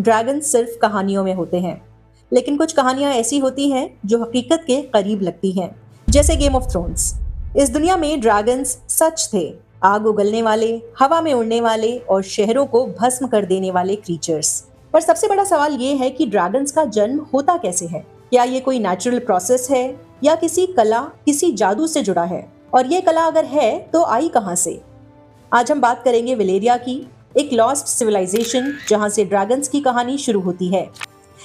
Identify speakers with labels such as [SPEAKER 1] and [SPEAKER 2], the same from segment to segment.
[SPEAKER 1] Dragon सिर्फ कहानियों में होते हैं, लेकिन कुछ कहानियां ऐसी होती हैं जो हकीकत के करीब लगती हैं, जैसे गेम ऑफ थ्रोन्स। इस दुनिया में ड्रैगन्स सच थे, आग उगलने वाले, हवा में उड़ने वाले और शहरों को भस्म कर देने वाले क्रीचर्स। पर सबसे बड़ा सवाल ये है कि ड्रैगन्स का जन्म होता कैसे है? क्या ये कोई नेचुरल प्रोसेस है या किसी कला, किसी जादू से जुड़ा है? और ये कला अगर है तो आई कहां से? आज हम बात करेंगे वेलेरिया की, एक लॉस्ट सिविलाइजेशन जहां से ड्रैगन्स की कहानी शुरू होती है।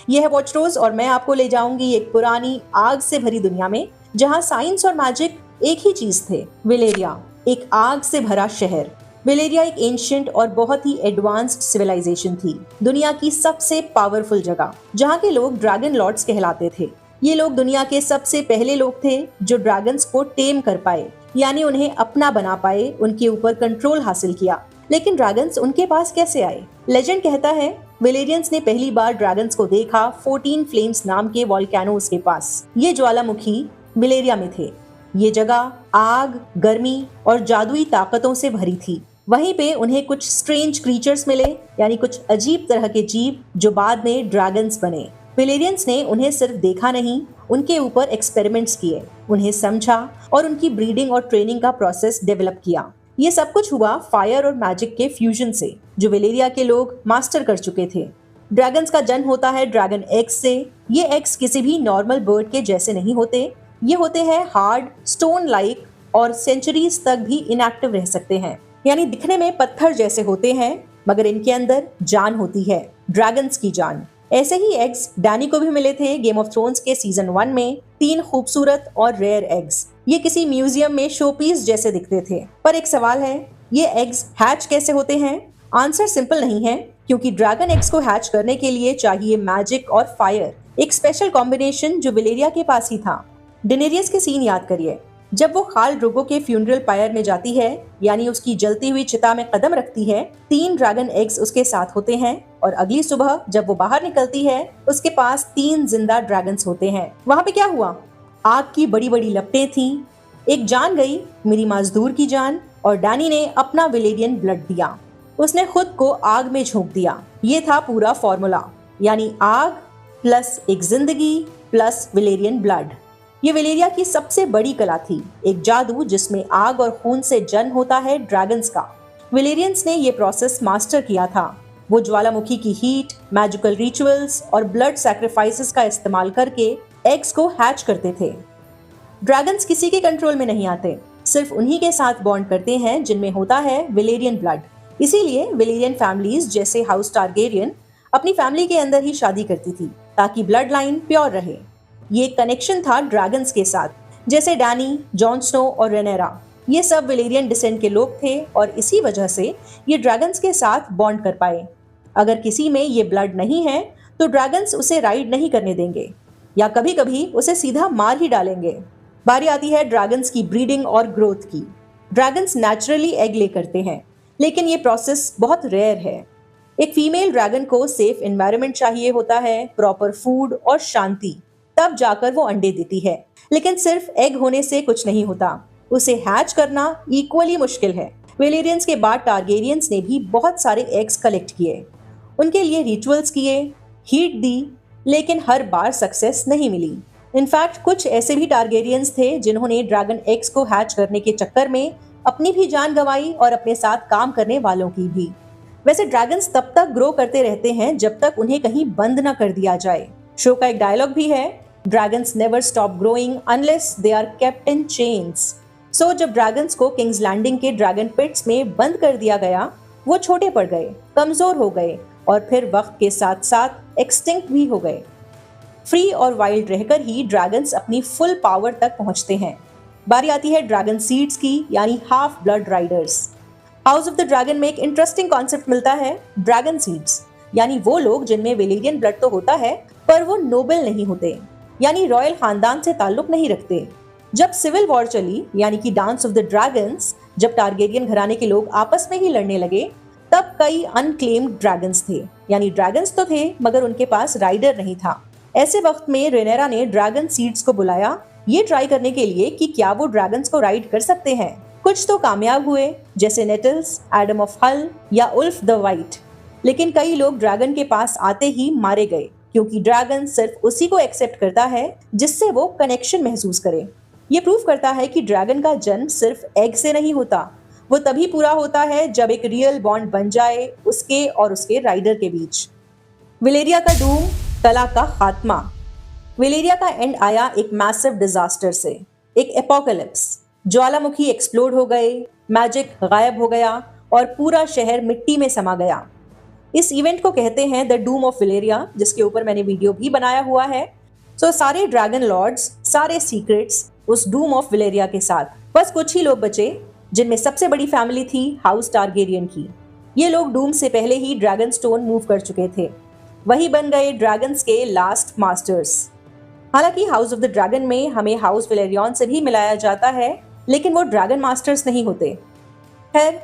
[SPEAKER 1] यह है वॉच रोज और मैं आपको ले जाऊंगी एक पुरानी आग से भरी दुनिया में, जहां साइंस और मैजिक एक ही चीज थे। वेलेरिया, एक आग से भरा शहर। वेलेरिया एक एंशिएंट और बहुत ही एडवांस्ड सिविलाइजेशन थी, दुनिया की सबसे पावरफुल जगह, जहां के लोग ड्रैगन लॉर्ड्स कहलाते थे। ये लोग दुनिया के सबसे पहले लोग थे जो ड्रैगन्स को टेम कर पाए, यानी उन्हें अपना बना पाए, उनके ऊपर कंट्रोल हासिल किया। लेकिन ड्रैगन्स उनके पास कैसे आए? लेजेंड कहता है वेलेरियंस ने पहली बार ड्रैगन्स को देखा 14 फ्लेम्स नाम के वोल्केनोस के पास। ये ज्वालामुखी वेलेरिया में थे। ये जगह आग, गर्मी और जादुई ताकतों से भरी थी। वहीं पे उन्हें कुछ स्ट्रेंज क्रीचर्स मिले, यानी कुछ अजीब तरह के जीव जो बाद में ड्रैगन्स बने। वेलेरियंस ने उन्हें सिर्फ देखा नहीं, उनके ऊपर एक्सपेरिमेंट्स किए, उन्हें समझा और उनकी ब्रीडिंग और ट्रेनिंग का प्रोसेस डेवलप किया। ये सब कुछ हुआ फायर और मैजिक के फ्यूजन से, जो वेलेरिया के लोग मास्टर कर चुके थे। ड्रैगन्स का जन्म होता है ड्रैगन एग्स से। ये एग्स किसी भी नॉर्मल बर्ड के जैसे नहीं होते। ये होते हैं हार्ड, स्टोन लाइक और सेंचुरीज तक भी इनएक्टिव रह सकते हैं, यानी दिखने में पत्थर जैसे होते हैं, मगर इनके अंदर जान होती है, ड्रैगन्स की जान। ऐसे ही एग्स डैनी को भी मिले थे गेम ऑफ थ्रोन्स के सीजन 1 में, 3 खूबसूरत और रेयर एग्स। ये किसी म्यूजियम में शोपीस जैसे दिखते थे। पर एक सवाल है, ये एग्स हैच कैसे होते हैं? आंसर सिंपल नहीं है, क्योंकि ड्रैगन एग्स को हैच करने के लिए चाहिए मैजिक और फायर, एक स्पेशल कॉम्बिनेशन जो वेलेरिया के पास ही था। डेनेरियस के सीन याद करिए, जब वो खाल ड्रोगो के फ्यूनरल पायर में जाती है, यानी उसकी जलती हुई चिता में कदम रखती है, 3 ड्रैगन एग्स उसके साथ होते हैं और अगली सुबह जब वो बाहर निकलती है, उसके पास 3 जिंदा ड्रैगन्स होते हैं। वहां पे क्या हुआ? आग की बड़ी बड़ी लपटें थीं। एक जान गई, मेरी मजदूर की जान, और डैनी ने अपना वेलेरियन ब्लड दिया। उसने खुद को आग में झोंक दिया। ये था पूरा फॉर्मूला, यानी आग प्लस एक जिंदगी प्लस वेलेरियन ब्लड। ये वेलेरिया की सबसे बड़ी कला थी, एक जादू जिसमें आग और खून से जन्म होता है ड्रैगन्स का। वेलेरियंस ने ये प्रोसेस मास्टर किया था। वो ज्वालामुखी की हीट, मैजिकल रिचुअल्स और ब्लड सैक्रिफाइसेस का इस्तेमाल करके एग्स को हैच करते थे। ड्रैगन्स किसी के कंट्रोल में नहीं आते, सिर्फ उन्हीं के साथ बॉन्ड करते हैं जिनमें होता है वेलेरियन ब्लड। इसीलिए वेलेरियन फैमिलीज जैसे हाउस टारगेरियन अपनी फैमिली के अंदर ही शादी करती थी, ताकि ब्लड लाइन प्योर रहे। ये कनेक्शन था ड्रैगन्स के साथ, जैसे डैनी, जॉन स्नो और रेनेरा। ये सब वेलेरियन डिसेंट के लोग थे और इसी वजह से ये ड्रैगन्स के साथ बॉन्ड कर पाए। अगर किसी में ये ब्लड नहीं है तो ड्रैगन्स उसे राइड नहीं करने देंगे, या कभी कभी उसे सीधा मार ही डालेंगे। बारी आती है ड्रैगन्स की ब्रीडिंग और ग्रोथ की। ड्रैगन्स नेचुरली एग ले करते हैं, लेकिन ये प्रोसेस बहुत रेयर है। एक फीमेल ड्रैगन को सेफ एनवायरनमेंट चाहिए होता है, प्रॉपर फूड और शांति, तब जाकर वो अंडे देती है। लेकिन सिर्फ एग होने से कुछ नहीं होता, उसे हैच करना इक्वली मुश्किल है। वेलेरियंस के बाद टारगेरियंस ने भी बहुत सारे एग्स कलेक्ट किए, उनके लिए रिचुअल्स किए, हीट दी, लेकिन हर बार सक्सेस नहीं मिली। इनफैक्ट कुछ ऐसे भी टारगेरियंस थे जिन्होंने ड्रैगन एग्स को हैच करने के चक्कर में अपनी भी जान गंवाई और अपने साथ काम करने वालों की भी। वैसे ड्रैगन्स तब तक ग्रो करते रहते हैं जब तक उन्हें कहीं बंद न कर दिया जाए। शो का एक डायलॉग भी है, dragons never stop growing unless they are kept in chains. So जब ड्रैगन्स को किंग्स लैंडिंग के ड्रैगन पिट्स में बंद कर दिया गया, वो छोटे पड़ गए, कमजोर हो गए और फिर वक्त के साथ साथ एक्सटिंक्ट भी हो गए। फ्री और वाइल्ड रहकर ही ड्रैगन्स अपनी फुल पावर तक पहुंचते हैं। बारी आती है ड्रैगन सीड्स की, यानी half blood Riders. House of the dragon में एक इंटरेस्टिंग कॉन्सेप्ट मिलता है, ड्रैगन सीड्स, यानी वो लोग जिनमें वेलेरियन ब्लड तो होता है पर वो नोबल नहीं होते, यानी रॉयल खानदान से ताल्लुक नहीं रखते। जब सिविल वॉर चली, यानी कि डांस ऑफ द ड्रैगन्स, जब टारगेरियन घराने के लोग आपस में ही लड़ने लगे, तब कई अनक्लेम्ड ड्रैगन्स थे, यानी ड्रैगन्स तो थे मगर उनके पास राइडर नहीं था। ऐसे वक्त में रेनेरा ने ड्रैगन सीड्स को बुलाया, ये ट्राई करने के लिए कि क्या वो ड्रैगन्स को राइड कर सकते हैं। कुछ तो कामयाब हुए, जैसे नेटल्स, एडम ऑफ हल या उल्फ द वाइट, लेकिन कई लोग ड्रैगन के पास आते ही मारे गए, क्योंकि ड्रैगन सिर्फ उसी को एक्सेप्ट करता है जिससे वो कनेक्शन महसूस करे। ये प्रूव करता है कि ड्रैगन का जन्म सिर्फ एग से नहीं होता, वो तभी पूरा होता है जब एक रियल बॉन्ड बन जाए उसके और उसके राइडर के बीच। वेलेरिया का डूम, कला का खात्मा। वेलेरिया का एंड आया एक मैसिव डिजास्टर से, एक एपोकलिप्स। ज्वालामुखी एक्सप्लोड हो गए, मैजिक गायब हो गया और पूरा शहर मिट्टी में समा गया। इस इवेंट को कहते हैं द डूम ऑफ वेलेरिया, जिसके ऊपर मैंने वीडियो भी बनाया हुआ है। सारे ड्रैगन लॉर्ड्स, सारे सीक्रेट्स उस डूम ऑफ वेलेरिया के साथ। बस कुछ ही लोग बचे, जिनमें सबसे बड़ी फैमिली थी हाउस टारगेरियन की। ये लोग डूम से पहले ही ड्रैगन स्टोन मूव कर चुके थे, वही बन गए ड्रैगन्स के लास्ट मास्टर्स। हालांकि हाउस ऑफ द ड्रैगन में हमें हाउस वेलेरियन से भी मिलाया जाता है, लेकिन वो ड्रैगन मास्टर्स नहीं होते। खैर,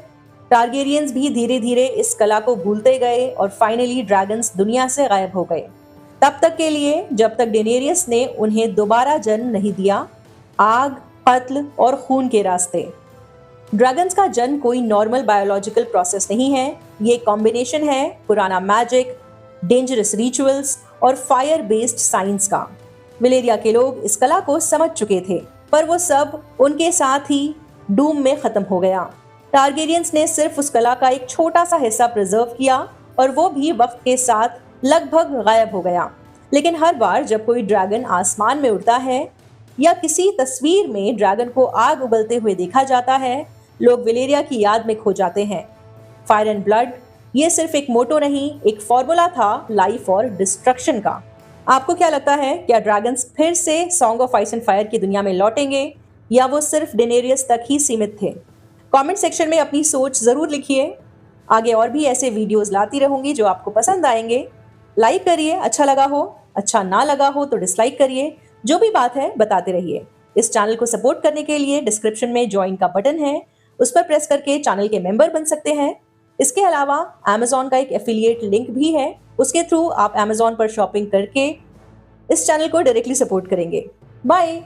[SPEAKER 1] टारगेरियंस भी धीरे धीरे इस कला को भूलते गए और फाइनली ड्रैगन्स दुनिया से गायब हो गए, तब तक के लिए जब तक डेनेरियस ने उन्हें दोबारा जन्म नहीं दिया, आग, कत्ल और खून के रास्ते। ड्रैगन्स का जन्म कोई नॉर्मल बायोलॉजिकल प्रोसेस नहीं है, ये कॉम्बिनेशन है पुराना मैजिक, डेंजरस रिचुअल्स और फायर बेस्ड साइंस का। वेलेरिया के लोग इस कला को समझ चुके थे, पर वो सब उनके साथ ही डूम में खत्म हो गया। टारगेरियंस ने सिर्फ उस कला का एक छोटा सा हिस्सा प्रिजर्व किया और वो भी वक्त के साथ लगभग गायब हो गया। लेकिन हर बार जब कोई ड्रैगन आसमान में उड़ता है या किसी तस्वीर में ड्रैगन को आग उगलते हुए देखा जाता है, लोग वेलेरिया की याद में खो जाते हैं। फायर एंड ब्लड ये सिर्फ एक मोटो नहीं, एक फॉर्मूला था लाइफ और डिस्ट्रक्शन का। आपको क्या लगता है, क्या ड्रैगन्स फिर से song of ice and fire की दुनिया में लौटेंगे या वो सिर्फ डेनेरियस तक ही सीमित थे? कमेंट सेक्शन में अपनी सोच जरूर लिखिए। आगे और भी ऐसे वीडियोस लाती रहूंगी जो आपको पसंद आएंगे। लाइक करिए अच्छा लगा हो, अच्छा ना लगा हो तो डिसलाइक करिए। जो भी बात है बताते रहिए। इस चैनल को सपोर्ट करने के लिए डिस्क्रिप्शन में ज्वाइन का बटन है, उस पर प्रेस करके चैनल के मेंबर बन सकते हैं। इसके अलावा Amazon का एक एफिलिएट लिंक भी है, उसके थ्रू आप Amazon पर शॉपिंग करके इस चैनल को डायरेक्टली सपोर्ट करेंगे। बाय।